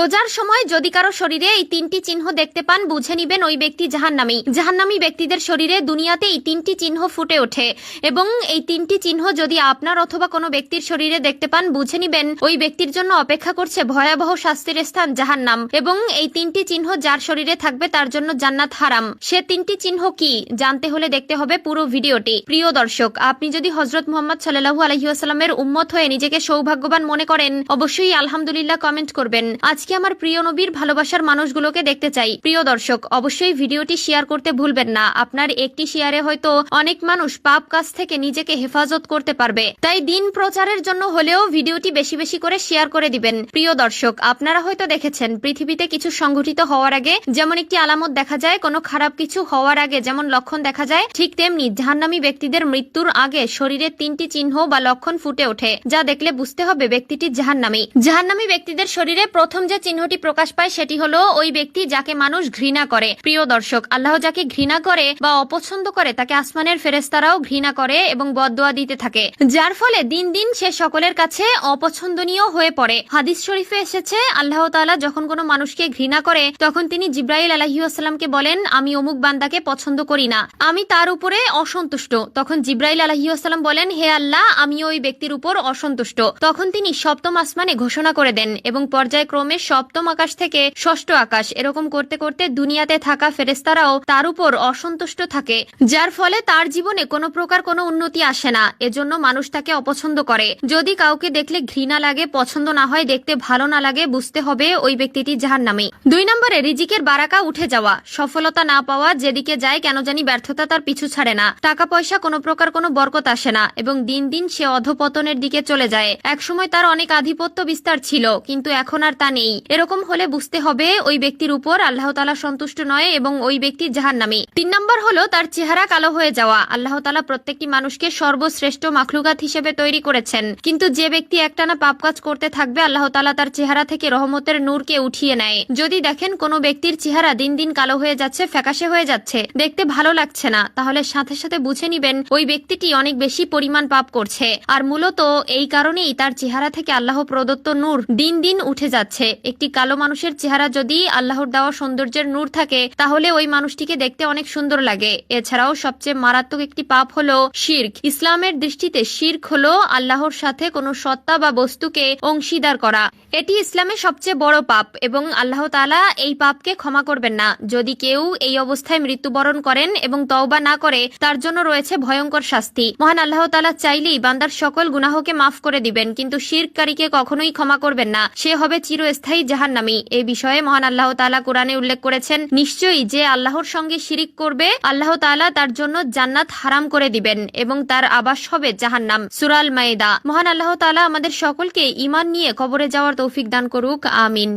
রোজার সময় যদি কারো শরীরে এই তিনটি চিহ্ন দেখতে পান বুঝে নিবেন ওই ব্যক্তি জাহান্নামী। জাহান্নামী ব্যক্তিদের শরীরে দুনিয়াতে এই তিনটি চিহ্ন ফুটে ওঠে এবং এই তিনটি চিহ্ন যদি আপনার অথবা কোনো ব্যক্তির শরীরে দেখতে পান বুঝে নিবেন ওই ব্যক্তির জন্য অপেক্ষা করছে ভয়াবহ শাস্তির স্থান জাহান্নাম। এবং এই তিনটি চিহ্ন যার শরীরে থাকবে তার জন্য জান্নাত হারাম। সে তিনটি চিহ্ন কি জানতে হলে দেখতে হবে পুরো ভিডিওটি। প্রিয় দর্শক, আপনি যদি হযরত মুহাম্মদ সাল্লাল্লাহু আলাইহি ওয়াসাল্লামের উম্মত হয়ে নিজেকে সৌভাগ্যবান মনে করেন অবশ্যই আলহামদুলিল্লাহ কমেন্ট করবেন। আজকে আমার প্রিয় নবীর ভালোবাসার মানুষগুলোকে দেখতে চাই। প্রিয় দর্শক, অবশ্যই ভিডিওটি শেয়ার করতে ভুলবেন না। আপনার একটি শেয়ারে হয়তো অনেক মানুষ পাপ কাজ থেকে নিজেকে হেফাজত করতে পারবে। তাই দিন প্রচারের জন্য হলেও ভিডিওটি বেশি বেশি করে শেয়ার করে দিবেন। প্রিয় দর্শক, আপনারা হয়তো দেখেছেন পৃথিবীতে কিছু সংঘটিত হওয়ার আগে যেমন একটি আলামত দেখা যায়, কোনো খারাপ কিছু হওয়ার আগে যেমন লক্ষণ দেখা যায়, ঠিক তেমনি জাহান্নামী ব্যক্তিদের মৃত্যুর আগে শরীরে তিনটি চিহ্ন বা লক্ষণ ফুটে ওঠে যা দেখলে বুঝতে হবে ব্যক্তিটি জাহান্নামী। জাহান্নামী ব্যক্তিদের শরীরে প্রথম যে চিহ্নটি প্রকাশ পায় সেটি হলো ওই ব্যক্তি যাকে মানুষ ঘৃণা করে। প্রিয় দর্শক, আল্লাহ যাকে ঘৃণা করে বা অপছন্দ করে তাকে আসমানের ফেরেশতারাও ঘৃণা করে এবং বদদোয়া দিতে থাকে, যার ফলে দিন দিন সে সকলের কাছে অপছন্দনীয় হয়ে পড়ে। হাদিস শরীফে এসেছে আল্লাহ তাআলা যখন কোনো মানুষকে ঘৃণা করে তখন তিনি জিবরাইল আলাইহিস সালামকে বলেন, আমি অমুক বান্দাকে পছন্দ করি না, আমি তার উপরে অসন্তুষ্ট। তখন জিবরাইল আলাইহিস সালাম বলেন, হে আল্লাহ, আমি ওই ব্যক্তির উপর অসন্তুষ্ট। তখন তিনি সপ্তম আসমানে ঘোষণা করে দেন এবং পর্যায়ক্রমে সপ্তম আকাশ থেকে ষষ্ঠ আকাশ এরকম করতে করতে দুনিয়াতে থাকা ফেরেশতারাও তার উপর অসন্তুষ্ট থাকে, যার ফলে তার জীবনে কোনো প্রকার কোনো উন্নতি আসে না। এজন্য মানুষ তাকে অপছন্দ করে। যদি কাউকে দেখলে ঘৃণা লাগে, পছন্দ না হয়, দেখতে ভালো না লাগে, বুঝতে হবে ওই ব্যক্তিটি জাহান্নামী। 2 নম্বরে রিজিকের বারাকা উঠে যাওয়া, সফলতা না পাওয়া, যেদিকে যায় কেন জানি ব্যর্থতা তার পিছু ছাড়ে না, টাকা পয়সা কোনো প্রকার কোনো বরকত আসে না এবং দিন দিন সে অধপতনের দিকে চলে যায়। একসময় তার অনেক আধিপত্য বিস্তার ছিল কিন্তু এখন আর তা নেই। এরকম হলে বুঝতে হবে ওই ব্যক্তির উপর আল্লাহ তাআলা সন্তুষ্ট নয় এবং ওই ব্যক্তি জাহান্নামী। 3 নম্বর হলো তার চেহারা কালো হয়ে যাওয়া। আল্লাহ তাআলা প্রত্যেকটি মানুষকে সর্বশ্রেষ্ঠ মাখলুকাত হিসেবে তৈরি করেছেন, কিন্তু যে ব্যক্তি একটানা পাপ কাজ করতে থাকবে আল্লাহ তাআলা তার চেহারা থেকে রহমতের নূরকে উঠিয়ে নেয়। যদি দেখেন কোনো ব্যক্তির চেহারা দিন দিন কালো হয়ে যাচ্ছে, ফ্যাকাশে হয়ে যাচ্ছে, দেখতে ভালো লাগছে না, তাহলে সাথে সাথে বুঝে নিবেন ওই ব্যক্তিটি অনেক বেশি পরিমাণ পাপ করছে। আর মূলত এই কারণেই তার চেহারা থেকে আল্লাহ প্রদত্ত নূর দিন দিন উঠে যাচ্ছে। একটি কালো মানুষের চেহারা যদি আল্লাহর দেওয়া সৌন্দর্যের নূর থাকে তাহলে ওই মানুষটিকে দেখতে অনেক সুন্দর লাগে। এছাড়াও সবচেয়ে মারাত্মক একটি পাপ হলো শিরক। ইসলামের দৃষ্টিতে শিরক হলো আল্লাহর সাথে কোনো সত্তা বা বস্তুকে অংশীদার করা। এটি ইসলামের সবচেয়ে বড় পাপ এবং আল্লাহ তাআলা এই পাপকে ক্ষমা করবেন না। যদি কেউ এই অবস্থায় মৃত্যুবরণ করেন এবং তওবা না করে তার জন্য রয়েছে ভয়ঙ্কর শাস্তি। মহান আল্লাহ তাআলা চাইলেই বান্দার সকল গুনাহকে মাফ করে দিবেন, কিন্তু শিরককারীকে কখনোই ক্ষমা করবেন না। সে হবে চিরস্থায়ী জাহান্নামী। এই বিষয়ে মহান আল্লাহ তাআলা কোরআনে উল্লেখ করেছেন, নিশ্চয়ই যে আল্লাহর সঙ্গে শিরিক করবে আল্লাহ তাআলা তার জন্য জান্নাত হারাম করে দিবেন এবং তার আবাস হবে জাহান্নাম। সূরা আল মাইদা। মহান আল্লাহ তাআলা আমাদের সকলকে ঈমান নিয়ে কবরে যাওয়ার তৌফিক দান করুক। আমিন।